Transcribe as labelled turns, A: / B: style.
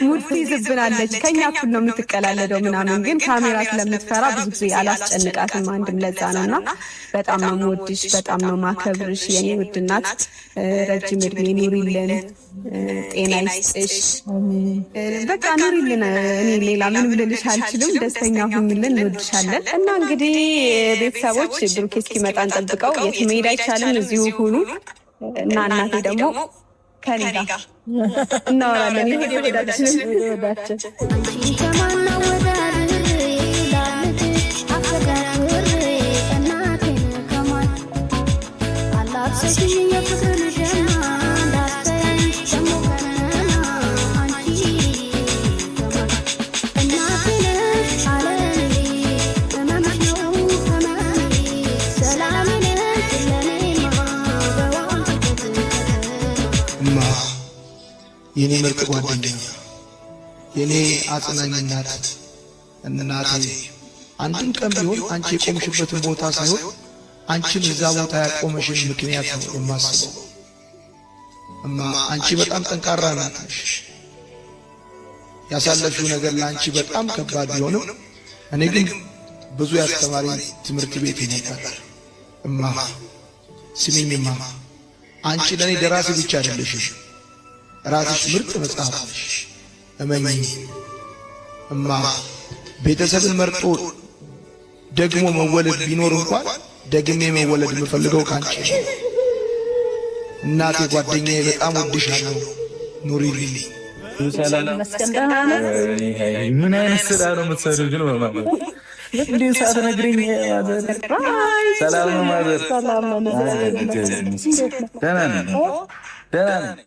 A: ሙድ ትይዝብናለች። ከኛ እኩል ነው የምትቀላለደው ምናምን፣ ግን ካሜራ ስለምትፈራ ብዙ ጊዜ አላስጨንቃትም። አንድም ለዛ ነውና በጣም ነው የምወድሽ፣ በጣም ነው ማከብርሽ የኔ ውድ እናት። ረጅም እድሜ ኑሪልን፣ ጤና ይስጥሽ፣ በቃ ኑሪልን። እኔ ሌላ ምንም ልልሽ አልችልም። ደስተኛ ሁኝልን፣ እንወድሻለን። እና እንግዲህ ቤተሰቦች ብሩኬ እስኪመጣ እንጠብቀው። የት መሄድ አይቻልም፣ እዚሁ ሁኑ እና እናቴ ደግሞ ከኔ ጋር እናወራለን። ይሄዳችን
B: የኔ ምርጥ ጓደኛ፣ የኔ አጽናኝ እናቴ አንድም ቀን ቢሆን አንቺ የቆምሽበትን ቦታ ሳይሆን አንቺን እዛ ቦታ ያቆመሽን ምክንያት ነው የማስበው። እማ አንቺ በጣም ጠንካራ ናት። ያሳለፍሽው ነገር ለአንቺ በጣም ከባድ ቢሆንም እኔ ግን ብዙ ያስተማሪ ትምህርት ቤት ነበር። እማ ስሚኝማ፣ አንቺ ለኔ ደራሲ ብቻ አይደለሽም፣ ራስሽ ምርጥ መጽሐፍ ነሽ። እመኚኝ እማ፣ ቤተሰብን መርጦ ደግሞ መወለድ ቢኖር እንኳን ደግሜ መወለድ የምፈልገው ካንቺ። እናቴ፣ ጓደኛዬ፣ በጣም ወድሻለሁ። ኑሪልኝ።
C: ምን አይነት ስራ ነው የምትሰሩት? ግን በማለት እንዴ ሳትነግሪኝ ሰላም ነው ማዘር? ደህና ነኝ።